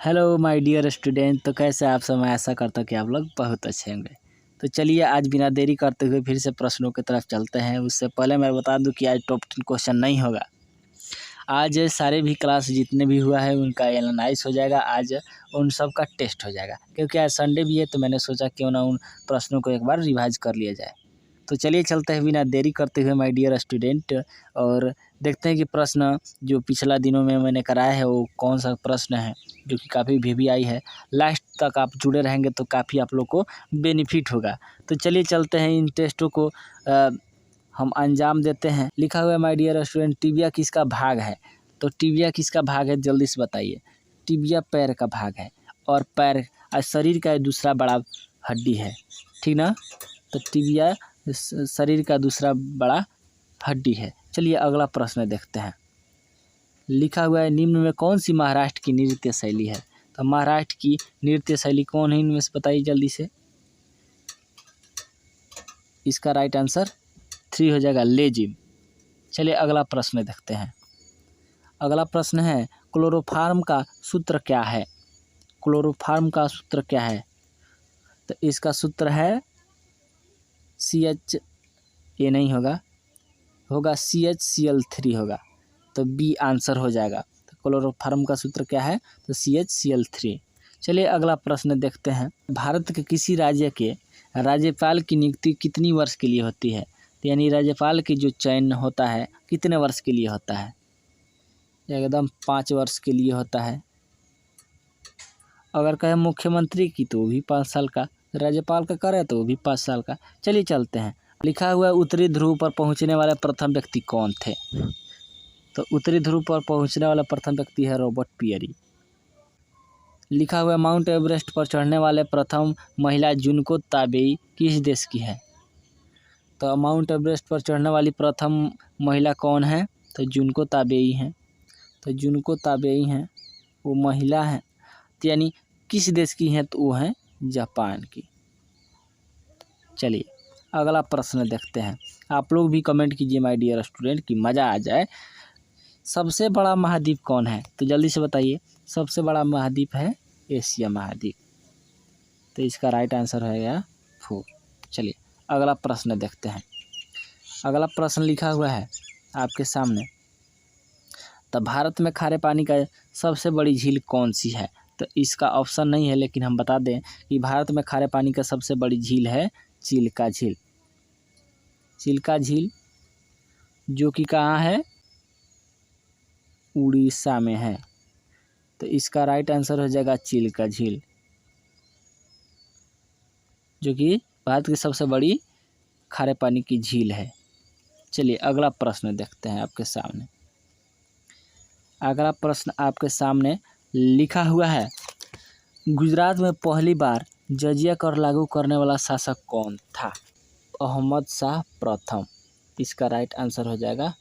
Hello my dear student. तो कैसे आप सब? मैं आशा करता हूँ कि आप लोग बहुत अच्छे होंगे। तो चलिए आज बिना देरी करते हुए फिर से प्रश्नों की तरफ चलते हैं। उससे पहले मैं बता दूं कि आज टॉप 10 क्वेश्चन नहीं होगा। आज सारे भी क्लास जितने भी हुआ है उनका एनालाइज हो जाएगा। आज उन सब का टेस्ट हो जाएगा क्योंकि आज संडे भी है, तो मैंने सोचा क्यों ना उन प्रश्नों को एक बार रिवाइज कर लिया जाए। तो चलिए चलते हैं बिना देरी करते हुए माय डियर स्टूडेंट, और देखते हैं कि प्रश्न जो पिछला दिनों में मैंने कराया है वो कौन सा प्रश्न है जो कि काफ़ी वीवीआई है। लास्ट तक आप जुड़े रहेंगे तो काफ़ी आप लोग को बेनिफिट होगा। तो चलिए चलते हैं इन टेस्टों को हम अंजाम देते हैं। लिखा हुआ है माय डियर स्टूडेंट, टिबिया किसका भाग है? तो टिबिया किसका भाग है जल्दी से बताइए। टिबिया पैर का भाग है, और पैर शरीर का दूसरा बड़ा हड्डी है, ठीक ना। तो टिबिया शरीर का दूसरा बड़ा हड्डी है। चलिए अगला प्रश्न देखते हैं। लिखा हुआ है निम्न में कौन सी महाराष्ट्र की नृत्य शैली है? तो महाराष्ट्र की नृत्य शैली कौन है इनमें से बताइए जल्दी से। इसका राइट आंसर 3 हो जाएगा, लेजिम। चलिए अगला प्रश्न देखते हैं। अगला प्रश्न है क्लोरोफार्म का सूत्र क्या है? क्लोरोफार्म का सूत्र क्या है? तो इसका सूत्र है CH, ये नहीं होगा, CHCl3 होगा। तो बी आंसर हो जाएगा। तो क्लोरोफार्म का सूत्र क्या है? तो CHCl3। चलिए अगला प्रश्न देखते हैं। भारत के किसी राज्य के राज्यपाल की नियुक्ति कितनी वर्ष के लिए होती है? तो यानी राज्यपाल की जो चयन होता है कितने वर्ष के लिए होता है? एकदम 5 वर्ष के लिए होता है। अगर कहें मुख्यमंत्री की तो वो भी 5 साल का, राज्यपाल का करे तो वो भी 5 साल का। चलिए चलते हैं। लिखा हुआ है उत्तरी ध्रुव पर पहुंचने वाले प्रथम व्यक्ति कौन थे? तो उत्तरी ध्रुव पर पहुंचने वाला प्रथम व्यक्ति है रॉबर्ट पियरी। लिखा हुआ है माउंट एवरेस्ट पर चढ़ने वाले प्रथम महिला जुनको ताबेई किस देश की है? तो माउंट एवरेस्ट पर चढ़ने वाली प्रथम महिला कौन है? तो जुनको ताबेई हैं। तो जुनको ताबेई हैं, वो महिला हैं। तो यानी किस देश की हैं? तो वो हैं जापान की। चलिए अगला प्रश्न देखते हैं। आप लोग भी कमेंट कीजिए माय डियर स्टूडेंट कि मज़ा आ जाए। सबसे बड़ा महाद्वीप कौन है? तो जल्दी से बताइए। सबसे बड़ा महाद्वीप है एशिया महाद्वीप। तो इसका राइट आंसर है 4। चलिए अगला प्रश्न देखते हैं। अगला प्रश्न लिखा हुआ है आपके सामने। तो भारत में खारे पानी का सबसे बड़ी झील कौन सी है? तो इसका ऑप्शन नहीं है, लेकिन हम बता दें कि भारत में खारे पानी का सबसे बड़ी झील है चिल्का झील। चिल्का झील जो कि कहाँ है? उड़ीसा में है। तो इसका राइट आंसर हो जाएगा चिल्का झील, जो कि भारत की सबसे बड़ी खारे पानी की झील है। चलिए अगला प्रश्न देखते हैं आपके सामने। अगला प्रश्न आपके सामने लिखा हुआ है गुजरात में पहली बार जजिया कर लागू करने वाला शासक कौन था? अहमद शाह प्रथम। इसका राइट आंसर हो जाएगा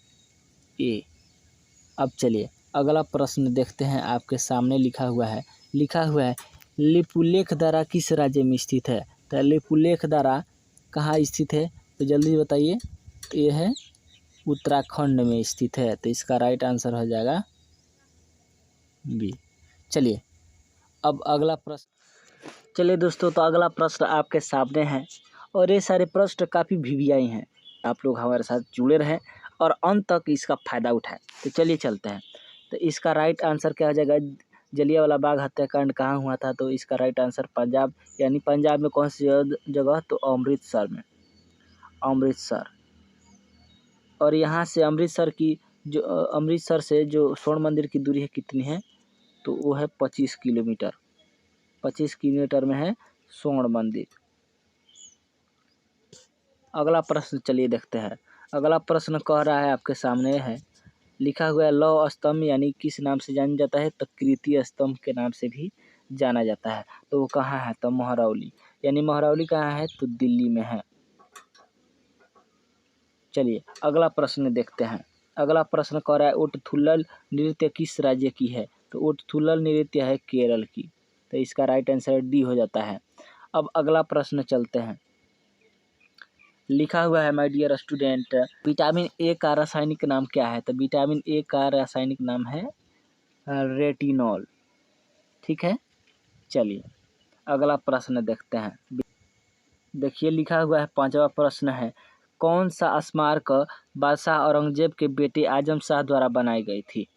ए। अब चलिए अगला प्रश्न देखते हैं। आपके सामने लिखा हुआ है लिपुलेख दर्रा किस राज्य में स्थित है? तो लिपुलेख दर्रा कहाँ स्थित है? तो जल्दी बताइए। ये है उत्तराखंड में स्थित है। तो इसका राइट आंसर हो जाएगा बी। चलिए अब अगला प्रश्न। चलिए दोस्तों, तो अगला प्रश्न आपके सामने है, और ये सारे प्रश्न काफ़ी वीवीआई हैं। आप लोग हमारे साथ जुड़े रहें और अंत तक इसका फ़ायदा उठाएं। तो चलिए चलते हैं। तो इसका राइट आंसर क्या हो जाएगा? जलियांवाला बाग हत्याकांड कहाँ हुआ था? तो इसका राइट आंसर पंजाब, यानी पंजाब में कौन सी जगह? तो अमृतसर में, अमृतसर। और यहाँ से अमृतसर से जो स्वर्ण मंदिर की दूरी है कितनी है? तो वो है 25 किलोमीटर। 25 किलोमीटर में है स्वर्ण मंदिर। अगला प्रश्न चलिए देखते हैं। अगला प्रश्न कह रहा है आपके सामने है, लिखा हुआ है लौह स्तंभ यानी किस नाम से जाना जाता है? तो कृति स्तंभ के नाम से भी जाना जाता है। तो वो कहाँ है? तो महरौली। यानी महरौली कहाँ है? तो दिल्ली में है। चलिए अगला प्रश्न देखते हैं। अगला प्रश्न कह रहा है ओटथुल्लल नृत्य किस राज्य की है? तो ओटथुल्लल नृत्य है केरल की। तो इसका राइट आंसर डी हो जाता है। अब अगला प्रश्न चलते हैं। लिखा हुआ है my dear student, vitamin A का रासायनिक नाम क्या है? तो विटामिन ए का रासायनिक नाम है रेटिनॉल। ठीक है। चलिए अगला प्रश्न देखते हैं। देखिए लिखा हुआ है, 5वां प्रश्न है, कौन सा स्मारक बादशाह औरंगजेब के बेटे आजम शाह द्वारा बनाई गई थी।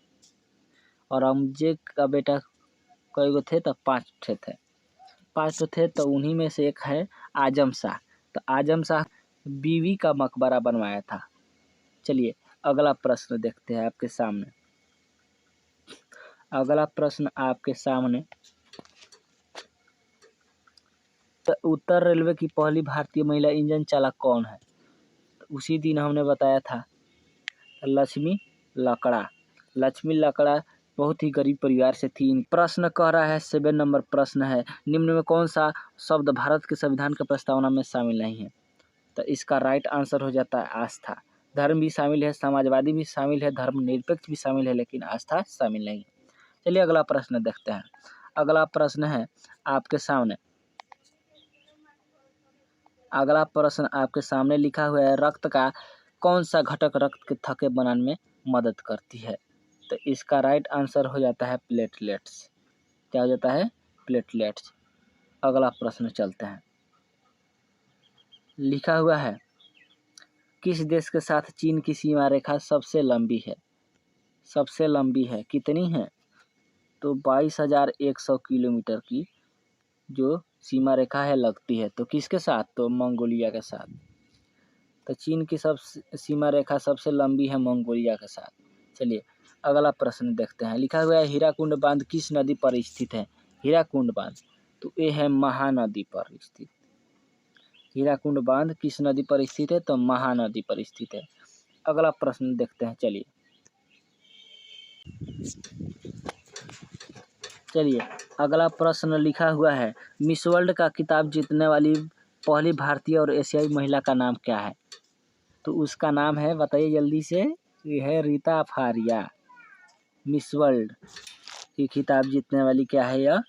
औरंगजेब का बेटा कई गो थे, तो 5 थे। 5 तो थे, तो उन्हीं में से एक है आजम शाह। तो आजम शाह बीवी का मकबरा बनवाया था। चलिए अगला प्रश्न देखते हैं आपके सामने। अगला प्रश्न आपके सामने, तो उत्तर रेलवे की पहली भारतीय महिला इंजन चालक कौन है। तो उसी दिन हमने बताया था, लक्ष्मी लकड़ा। लक्ष्मी लकड़ा बहुत ही गरीब परिवार से थी। प्रश्न कह रहा है, 7 नंबर प्रश्न है, निम्न में कौन सा शब्द भारत के संविधान की प्रस्तावना में शामिल नहीं है। तो इसका राइट आंसर हो जाता है आस्था। धर्म भी शामिल है, समाजवादी भी शामिल है, धर्मनिरपेक्ष भी शामिल है, लेकिन आस्था शामिल नहीं। चलिए अगला प्रश्न देखते हैं। अगला प्रश्न है आपके सामने। अगला प्रश्न आपके सामने लिखा हुआ है, रक्त का कौन सा घटक रक्त के थक्के बनाने में मदद करती है। तो इसका राइट आंसर हो जाता है प्लेटलेट्स। क्या हो जाता है, प्लेटलेट्स। अगला प्रश्न चलते हैं। लिखा हुआ है, किस देश के साथ चीन की सीमा रेखा सबसे लंबी है। सबसे लंबी है, कितनी है। तो 22,100 किलोमीटर की जो सीमा रेखा है लगती है। तो किसके साथ, तो मंगोलिया के साथ। तो चीन की सब सीमा रेखा सबसे लंबी है मंगोलिया के साथ। चलिए अगला प्रश्न देखते हैं। लिखा हुआ है, हीराकुंड बांध किस नदी पर स्थित है। हीराकुंड बांध, तो ये है महानदी पर स्थित। हीराकुंड बांध किस नदी पर स्थित है, तो महानदी पर स्थित है। अगला प्रश्न देखते हैं। चलिए अगला प्रश्न लिखा हुआ है, मिस वर्ल्ड का खिताब जीतने वाली पहली भारतीय और एशियाई महिला का नाम क्या है। तो उसका नाम है, बताइए जल्दी से, ये है रीता फारिया। मिस वर्ल्ड की खिताब जीतने वाली क्या है, यह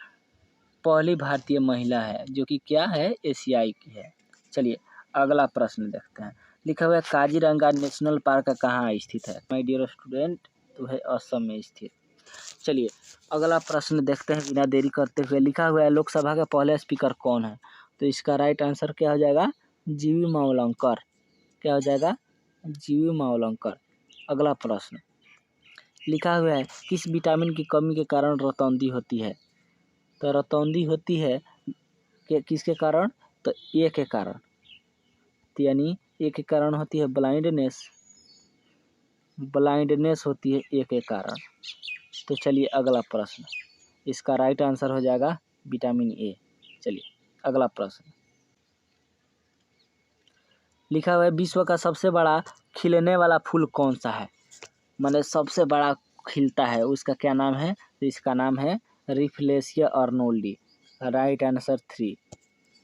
पहली भारतीय महिला है, जो कि क्या है, एशियाई की है। चलिए अगला प्रश्न देखते हैं। लिखा हुआ है, काजीरंगा नेशनल पार्क कहाँ स्थित है। माय डियर स्टूडेंट, तो है असम में स्थित। चलिए अगला प्रश्न देखते हैं बिना देरी करते हुए। लिखा हुआ है, लोकसभा का पहला स्पीकर कौन है। तो इसका राइट आंसर क्या हो जाएगा, जीवी मावलंकर। क्या हो जाएगा, जीवी मावलंकर। अगला प्रश्न लिखा हुआ है, किस विटामिन की कमी के कारण रतौंधी होती है। तो रतौंधी होती है किसके कारण, तो ए के कारण। तो यानी ए के कारण होती है ब्लाइंडनेस। ब्लाइंडनेस होती है ए के कारण। तो चलिए अगला प्रश्न, इसका राइट आंसर हो जाएगा विटामिन ए। चलिए अगला प्रश्न लिखा हुआ है, विश्व का सबसे बड़ा खिलने वाला फूल कौन सा है। माने सबसे बड़ा खिलता है, उसका क्या नाम है। तो इसका नाम है रिफ्लेशिया अर्नोल्डी। Right answer 3।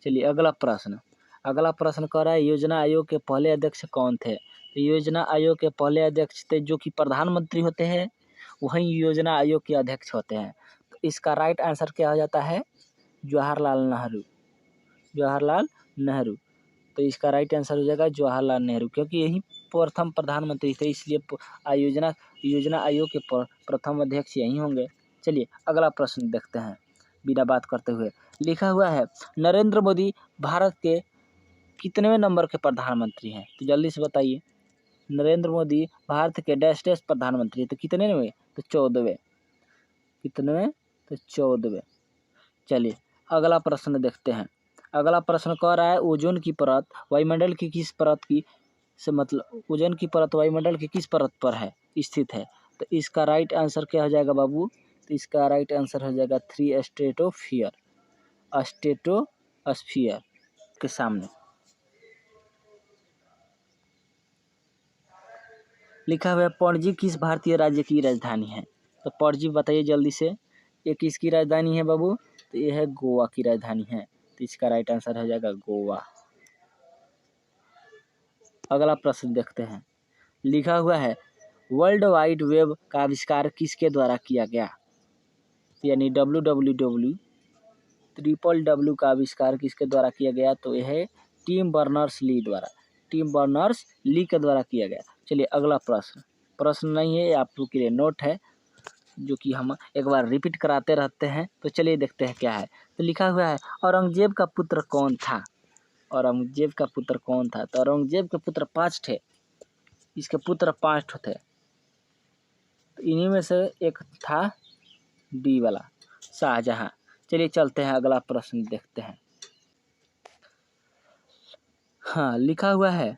चलिए अगला प्रश्न। अगला प्रश्न कह रहा है, योजना आयोग के पहले अध्यक्ष कौन थे। तो योजना आयोग के पहले अध्यक्ष थे, जो कि प्रधानमंत्री होते हैं, वही योजना आयोग के अध्यक्ष होते हैं। तो इसका राइट आंसर क्या हो जाता है, जवाहरलाल नेहरू। जवाहरलाल नेहरू। तो इसका राइट आंसर हो जाएगा जवाहरलाल नेहरू, क्योंकि यही प्रथम प्रधानमंत्री थे, इसलिए योजना आयोग के प्रथम अध्यक्ष यही होंगे। चलिए अगला प्रश्न देखते हैं बिना बात करते हुए। लिखा हुआ है, नरेंद्र मोदी भारत के कितने नंबर के प्रधानमंत्री हैं। तो जल्दी से बताइए, नरेंद्र मोदी भारत के डैश डैश प्रधानमंत्री, तो कितने में, तो 14वें। कितने, तो 14वें। चलिए अगला प्रश्न देखते हैं। अगला प्रश्न कह रहा है, ओजोन की परत वायुमंडल की किस परत की से मतलब ओजोन की परत वायुमंडल की किस परत पर है, स्थित है। तो इसका राइट आंसर क्या हो जाएगा बाबू, तो इसका राइट आंसर हो जाएगा 3 स्ट्रेटोस्फीयर। स्ट्रेटोस्फीयर के सामने। लिखा हुआ है, पणजी किस भारतीय राज्य की राजधानी है। तो पणजी बताइए जल्दी से, ये किसकी राजधानी है बाबू, तो ये है गोवा की राजधानी है। तो इसका राइट आंसर हो जाएगा गोवा। अगला प्रश्न देखते हैं। लिखा हुआ है, वर्ल्ड वाइड वेब का आविष्कार किसके द्वारा किया गया। यानी www का आविष्कार किसके द्वारा किया गया, तो यह है टिम बर्नर्स-ली द्वारा। टिम बर्नर्स-ली के द्वारा किया गया। चलिए अगला प्रश्न नहीं है, ये आप लोग के लिए नोट है। जो कि हम एक बार रिपीट कराते रहते हैं। तो चलिए देखते हैं क्या है। तो लिखा हुआ है औरंगजेब का पुत्र कौन था। औरंगजेब का पुत्र कौन था। तो औरंगजेब के पुत्र 5 थे। इसके पुत्र 5 थे। तो इन्हीं में से एक था डी वाला, शाहजहां। चलिए चलते हैं, अगला प्रश्न देखते हैं। हाँ, लिखा हुआ है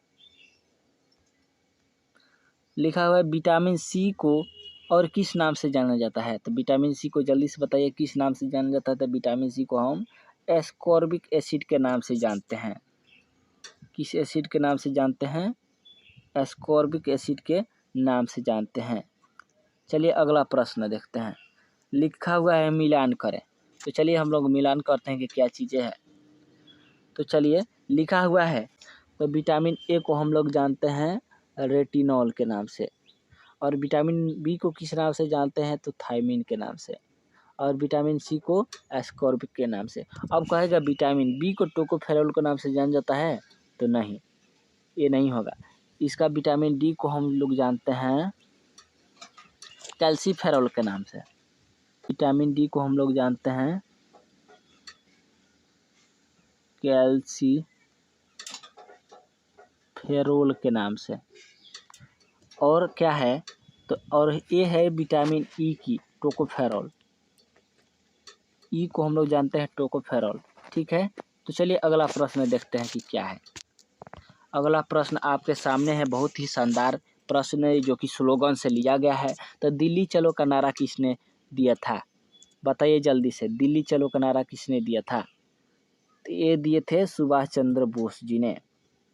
विटामिन सी को और किस नाम से जाना जाता है। तो विटामिन सी को जल्दी से बताइए किस नाम से जाना जाता है। तो विटामिन सी को हम एस्कॉर्बिक एसिड के नाम से जानते हैं। किस एसिड के नाम से जानते हैं। एस्कॉर्बिक एसिड के नाम से जानते हैं। चलिए अगला प्रश्न देखते हैं। लिखा हुआ है मिलान करें। तो चलिए हम लोग मिलान करते हैं कि क्या चीज़ें हैं। तो चलिए लिखा हुआ है तो विटामिन ए को हम लोग जानते हैं रेटिनॉल के नाम से, और विटामिन बी को किस नाम से जानते हैं। तो थायमिन के नाम से, और विटामिन सी को एस्कॉर्बिक के नाम से। अब कहेगा विटामिन बी को टोकोफेरोल के नाम से जाना जाता है। तो नहीं, ये नहीं होगा। इसका विटामिन डी को हम लोग जानते हैं कैल्सीफेरोल के नाम से। विटामिन डी को हम लोग जानते हैं कैल्सीफेरोल के नाम से। और क्या है तो और ये है विटामिन ई की टोकोफेरोल। ई को हम लोग जानते हैं टोकोफेरोल। ठीक है। तो चलिए अगला प्रश्न देखते हैं कि क्या है। अगला प्रश्न आपके सामने है, बहुत ही शानदार प्रश्न है जो कि स्लोगन से लिया गया है। तो दिल्ली चलो का नारा किसने दिया था। बताइए जल्दी से, दिल्ली चलो का नारा किसने दिया था। तो ये दिए थे सुभाष चंद्र बोस जी ने।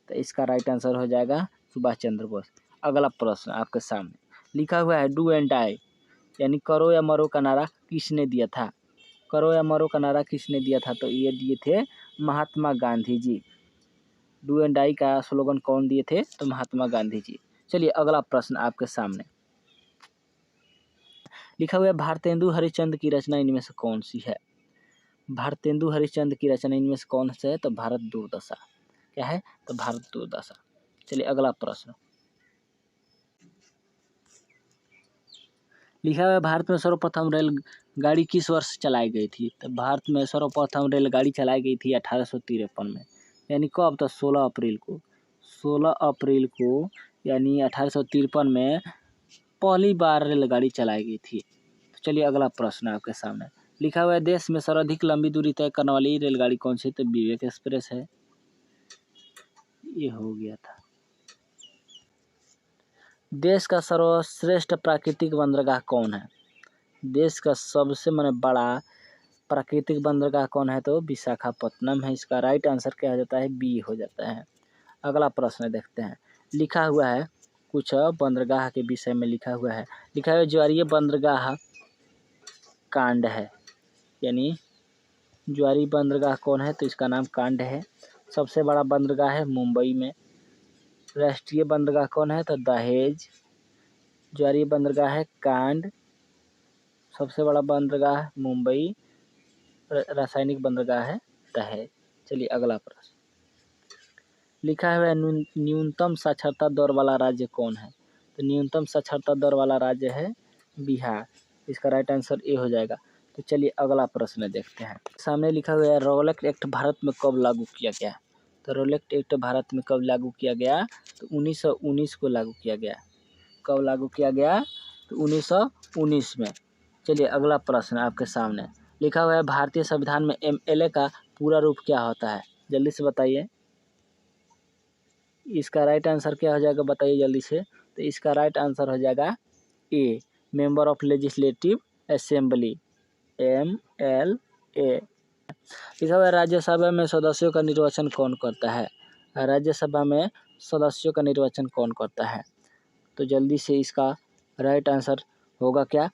तो इसका राइट आंसर हो जाएगा सुभाष चंद्र बोस। अगला प्रश्न आपके सामने लिखा हुआ है डू एंड डाई यानी करो या मरो का नारा किसने दिया था। करो या मरो का नारा किसने दिया था। तो ये दिए थे Mahatma Gandhi ji. Do and die का स्लोगन कौन दिए थे। तो महात्मा गांधी जी। चलिए अगला प्रश्न आपके सामने लिखा हुआ है भारतेंदु हरिश्चंद्र की रचना इनमें से कौन सी है। भारतेंदु हरिश्चंद्र की रचना इनमें से कौन सी है। तो भारत दुर्दशा। क्या है। तो भारत दुर्दशा। चलिए अगला प्रश्न लिखा हुआ है भारत में सर्वप्रथम रेलगाड़ी किस वर्ष चलाई गई थी। तो भारत में सर्वप्रथम रेलगाड़ी चलाई गई थी 1853 में। यानी कब। तो 16 अप्रैल को। 16 अप्रैल को यानी 1853 में पहली बार रेलगाड़ी चलाई गई थी। तो चलिए अगला प्रश्न आपके सामने लिखा हुआ है देश में सर्वाधिक लंबी दूरी तय करने वाली रेलगाड़ी कौन सी। तो विवेक एक्सप्रेस है। ये हो गया था। देश का सर्वश्रेष्ठ प्राकृतिक बंदरगाह कौन है। देश का सबसे बड़ा प्राकृतिक बंदरगाह कौन है। तो विशाखापट्टनम है। इसका राइट आंसर क्या हो जाता है। बी हो जाता है। अगला प्रश्न देखते हैं। लिखा हुआ है कुछ बंदरगाह के विषय में लिखा हुआ है। लिखा है ज्वारीय बंदरगाह कांड है। यानी ज्वारीय बंदरगाह कौन है। तो इसका नाम कांड है। सबसे बड़ा बंदरगाह है मुंबई में। राष्ट्रीय बंदरगाह कौन है। तो दहेज। ज्वारीय बंदरगाह है कांड। सबसे बड़ा बंदरगाह मुंबई। रासायनिक बंदरगाह है दहेज। चलिए अगला प्रश्न लिखा हुआ है न्यूनतम साक्षरता दर वाला राज्य कौन है। तो न्यूनतम साक्षरता दर वाला राज्य है बिहार। इसका राइट आंसर ए हो जाएगा। तो चलिए अगला प्रश्न देखते हैं। सामने लिखा हुआ है रौलट एक्ट भारत में कब लागू किया गया। तो रौलट एक्ट भारत में कब लागू किया गया। तो 1919 को लागू किया गया। कब लागू किया गया। तो 1919 में। चलिए अगला प्रश्न आपके सामने लिखा हुआ है भारतीय संविधान में एमएलए का पूरा रूप क्या होता है। जल्दी से बताइए। इसका राइट आंसर क्या हो जाएगा बताइए जल्दी से। तो इसका राइट आंसर हो जाएगा ए member of legislative assembly MLA। लिखा हुआ है राज्यसभा में सदस्यों का निर्वाचन कौन करता है। राज्यसभा में सदस्यों का निर्वाचन कौन करता है। तो जल्दी से इसका राइट आंसर होगा क्या।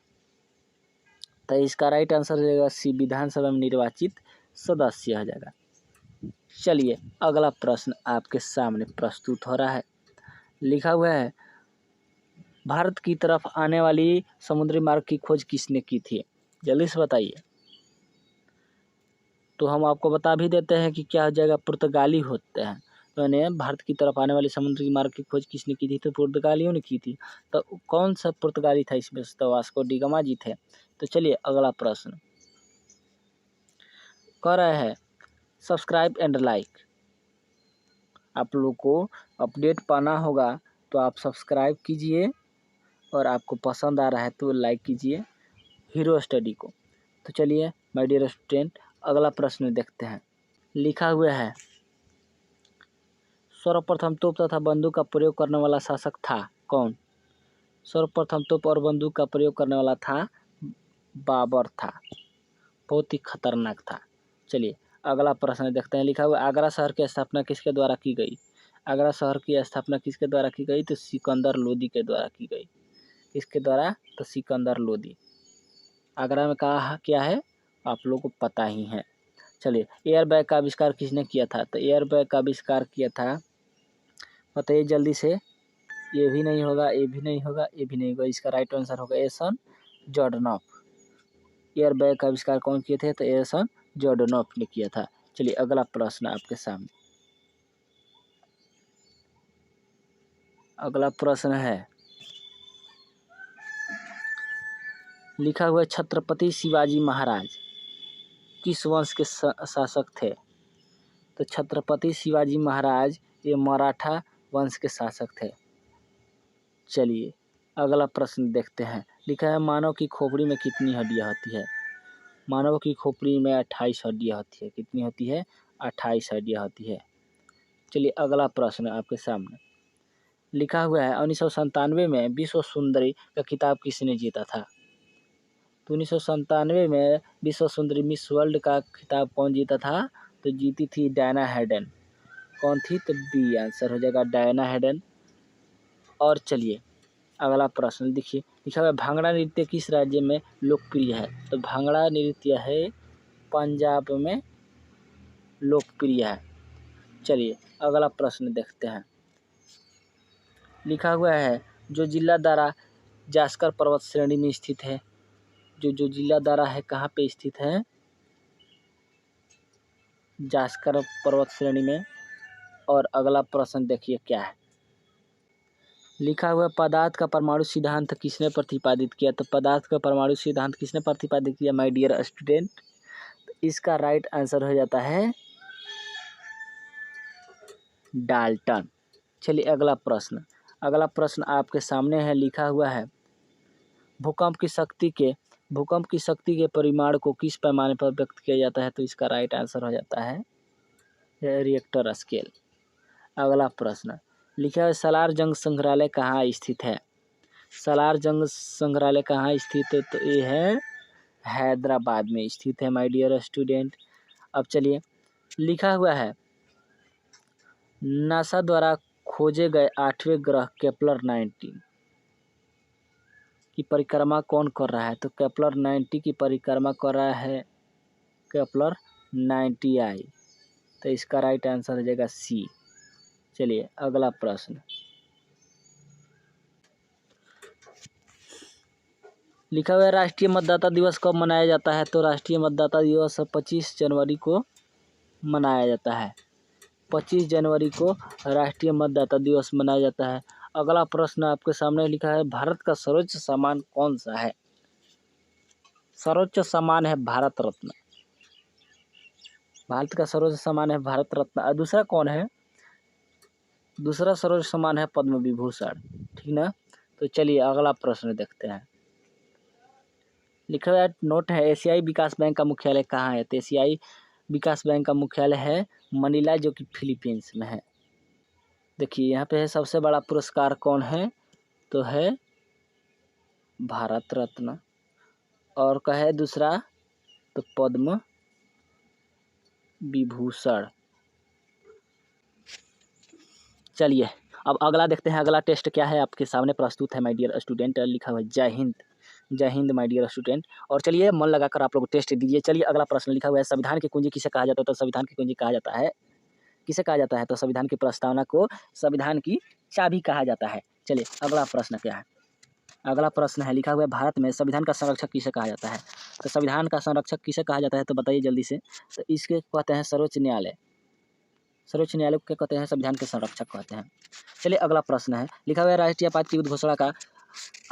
तो इसका राइट आंसर हो जाएगा सी विधानसभा में निर्वाचित सदस्य हो जाएगा। चलिए अगला प्रश्न आपके सामने प्रस्तुत हो रहा है। लिखा हुआ है भारत की तरफ आने वाली समुद्री मार्ग की खोज किसने की थी। जल्दी से बताइए। तो हम आपको बता भी देते हैं कि क्या हो जाएगा पुर्तगाली होते हैं। ने भारत की तरफ आने वाले समुद्री मार्ग की खोज किसने की थी? तो पुर्तगालियों ने की थी। तो कौन सा पुर्तगाली था इसमें? तो वास्को डी गामा जी थे। तो चलिए अगला प्रश्न कह रहा है सब्सक्राइब एंड लाइक। आप लोग को अपडेट पाना होगा तो आप सब्सक्राइब कीजिए और आपको पसंद आ रहा है तो लाइक कीजिए हीरो स्टडी को। तो चलिए माय डियर स्टूडेंट अगला प्रश्न देखते हैं। लिखा हुआ है सर्वप्रथम तोप तथा बंदूक का प्रयोग करने वाला शासक था कौन? सर्वप्रथम तोप और बंदूक का प्रयोग करने वाला था बाबर था। बहुत ही खतरनाक था। चलिए अगला प्रश्न देखते हैं। लिखा हुआ आगरा शहर की स्थापना किसके द्वारा की गई? आगरा शहर की स्थापना किसके द्वारा की गई? तो सिकंदर लोदी के द्वारा की गई। किसके द्वारा? तो सिकंदर लोदी। आगरा में कहा क्या है आप लोगों को पता ही है। चलिए एयर बैग का आविष्कार किसने किया था? तो एयर बैग का आविष्कार किया था, बताइए जल्दी से। ये भी नहीं होगा, ये भी नहीं होगा, ये भी नहीं होगा। इसका राइट आंसर होगा एसन जॉर्डनॉफ। एयर बैग का आविष्कार कौन किए थे? तो एसन जॉर्डनॉफ ने किया था। चलिए अगला प्रश्न आपके सामने। अगला प्रश्न है लिखा हुआ छत्रपति शिवाजी महाराज किस वंश के शासक थे? तो छत्रपति शिवाजी महाराज ये मराठा वंश के शासक थे। चलिए अगला प्रश्न देखते हैं। लिखा है मानव की खोपड़ी में कितनी हड्डियां होती है? मानव की खोपड़ी में 28 हड्डियां होती है। कितनी होती है? 28 हड्डियां होती है। चलिए अगला प्रश्न आपके सामने। लिखा हुआ है 1997 में विश्व सुंदरी का खिताब किसने जीता था? तो 1997 में विश्व सुंदरी मिस वर्ल्ड का खिताब कौन जीता था? तो जीती थी डायना हेडन। कौन थी? तो बी आंसर हो जाएगा डायना हेडन। और चलिए अगला प्रश्न देखिए। लिखा हुआ भांगड़ा नृत्य किस राज्य में लोकप्रिय है? तो भांगड़ा नृत्य है पंजाब में लोकप्रिय है। चलिए अगला प्रश्न देखते हैं। लिखा हुआ है जो जिला दारा जास्कर पर्वत श्रेणी में स्थित है। जो जिला दारा है कहाँ पे स्थित है? जास्कर पर्वत श्रेणी में। और अगला प्रश्न देखिए क्या है। लिखा हुआ पदार्थ का परमाणु सिद्धांत किसने प्रतिपादित किया? तो पदार्थ का परमाणु सिद्धांत किसने प्रतिपादित किया माय डियर स्टूडेंट? तो इसका राइट आंसर हो जाता है डाल्टन। चलिए अगला प्रश्न। अगला प्रश्न आपके सामने है। लिखा हुआ है भूकंप की शक्ति के परिमाण को किस पैमाने पर व्यक्त किया जाता है? तो इसका राइट आंसर हो जाता है रिएक्टर स्केल। अगला प्रश्न। लिखा है सालार जंग संग्रहालय कहाँ स्थित है? सालार जंग संग्रहालय कहाँ स्थित है? तो ये है हैदराबाद में स्थित है माय डियर स्टूडेंट। अब चलिए लिखा हुआ है नासा द्वारा खोजे गए 8वें ग्रह केपलर 90 की परिक्रमा कौन कर रहा है? तो केपलर 90 की परिक्रमा कर रहा है केपलर 90i। तो इसका राइट आंसर हो जाएगा सी। चलिए अगला प्रश्न। लिखा हुआ है राष्ट्रीय मतदाता दिवस कब मनाया जाता है? तो राष्ट्रीय मतदाता दिवस 25 जनवरी को मनाया जाता है। 25 जनवरी को राष्ट्रीय मतदाता दिवस मनाया जाता है। अगला प्रश्न आपके सामने लिखा है भारत का सर्वोच्च सम्मान कौन सा है? सर्वोच्च सम्मान है भारत रत्न। भारत का सर्वोच्च सम्मान है भारत रत्न। और दूसरा कौन है? दूसरा सर्वोच्च सम्मान है पद्म विभूषण। ठीक ना? तो चलिए अगला प्रश्न देखते हैं। लिखा हुआ नोट है एशियाई विकास बैंक का मुख्यालय कहाँ है? तो एशियाई विकास बैंक का मुख्यालय है मनीला जो कि फिलीपींस में है। देखिए यहाँ पे है सबसे बड़ा पुरस्कार कौन है? तो है भारत रत्न। और कहे दूसरा तो पद्म विभूषण। चलिए अब अगला देखते हैं। अगला टेस्ट क्या है आपके सामने प्रस्तुत है माय डियर स्टूडेंट। लिखा हुआ जय हिंद। जय हिंद माय डियर स्टूडेंट। और चलिए मन लगाकर आप लोग टेस्ट दीजिए। चलिए अगला प्रश्न लिखा हुआ है संविधान की कुंजी किसे कहा जाता है? तो संविधान की कुंजी कहा जाता है किसे कहा जाता है? तो संविधान की प्रस्तावना को संविधान की चाबी कहा जाता है। चलिए अगला प्रश्न क्या है? अगला प्रश्न है लिखा हुआ है भारत में संविधान का संरक्षक किसे कहा जाता है? तो संविधान का संरक्षक किसे कहा जाता है? तो बताइए जल्दी से। तो इसके कहते हैं सर्वोच्च न्यायालय। सर्वोच्च न्यायालय को क्या कहते हैं? संविधान के संरक्षक कहते हैं। चलिए अगला प्रश्न है, लिखा हुआ है राष्ट्रीय आपात की उद्घोषणा का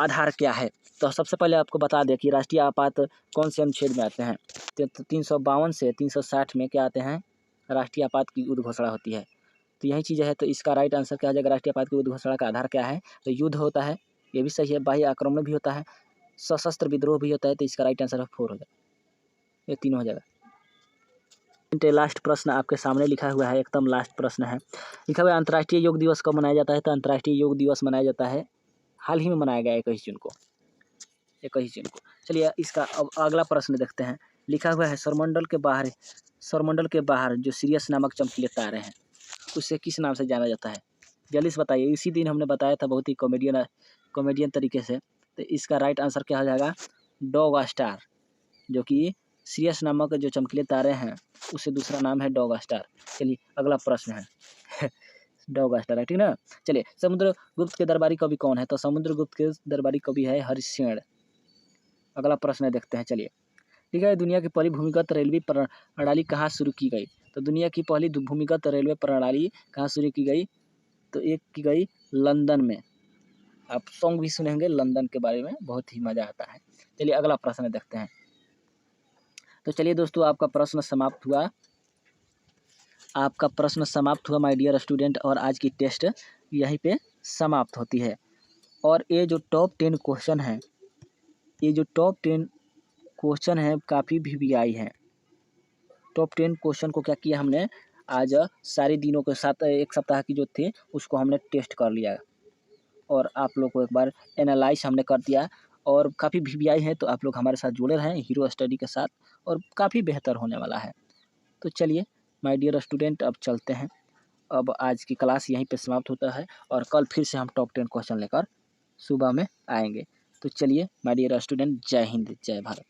आधार क्या है? तो सबसे पहले आपको बता दें कि राष्ट्रीय आपात कौन से अनुच्छेद में आते हैं? तो 352 से 360 में क्या आते हैं? राष्ट्रीय आपात की उद्घोषणा होती है। तो यही चीज़ है, तो इसका राइट आंसर क्या आ जाएगा? राष्ट्रीय आपात की उद्घोषणा का आधार क्या है? तो युद्ध होता है, ये भी सही है। बाह्य आक्रमण भी होता है, सशस्त्र विद्रोह भी होता है, तो इसका राइट आंसर 4 हो जाएगा, ये 3 हो जाएगा। लास्ट प्रश्न आपके सामने लिखा हुआ है, एकदम लास्ट प्रश्न है। लिखा हुआ है अंतर्राष्ट्रीय योग दिवस कब मनाया जाता है? तो अंतर्राष्ट्रीय योग दिवस मनाया जाता है, हाल ही में मनाया गया 21 जून को, 21 जून को। चलिए इसका अब अगला प्रश्न देखते हैं। लिखा हुआ है सौरमंडल के बाहर जो सिरियस नामक चमकीले तारे हैं, उसे किस नाम से जाना जाता है? जल्दी से बताइए। इसी दिन हमने बताया था बहुत ही कॉमेडियन तरीके से। तो इसका राइट आंसर क्या हो जाएगा? डॉग स्टार, जो कि सिरियस नामक जो चमकीले तारे हैं उससे दूसरा नाम है डॉग स्टार। चलिए अगला प्रश्न है डॉग स्टार है, ठीक ना। चलिए समुद्रगुप्त के दरबारी कवि कौन है? तो समुद्रगुप्त के दरबारी कवि है हरिश्चंद्र। अगला प्रश्न देखते हैं। चलिए ठीक है, दुनिया की पहली भूमिगत रेलवे प्रणाली कहाँ शुरू की गई? तो दुनिया की पहली भूमिगत रेलवे प्रणाली कहाँ शुरू की गई? तो एक की गई लंदन में। आप सॉन्ग भी सुनेंगे लंदन के बारे में, बहुत ही मज़ा आता है। चलिए अगला प्रश्न देखते हैं। तो चलिए दोस्तों, आपका प्रश्न समाप्त हुआ माय डियर स्टूडेंट, और आज की टेस्ट यहीं पे समाप्त होती है। और ये जो टॉप 10 क्वेश्चन हैं, काफ़ी VVI हैं। टॉप 10 क्वेश्चन को क्या किया हमने, आज सारे दिनों के साथ एक सप्ताह की जो थी उसको हमने टेस्ट कर लिया, और आप लोग को एक बार एनालाइज हमने कर दिया, और काफ़ी VVI हैं। तो आप लोग हमारे साथ जुड़े रहें हीरो स्टडी के साथ, और काफ़ी बेहतर होने वाला है। तो चलिए माय डियर स्टूडेंट, अब चलते हैं। अब आज की क्लास यहीं पे समाप्त होता है, और कल फिर से हम टॉप 10 क्वेश्चन लेकर सुबह में आएंगे। तो चलिए माय डियर स्टूडेंट, जय हिंद, जय भारत।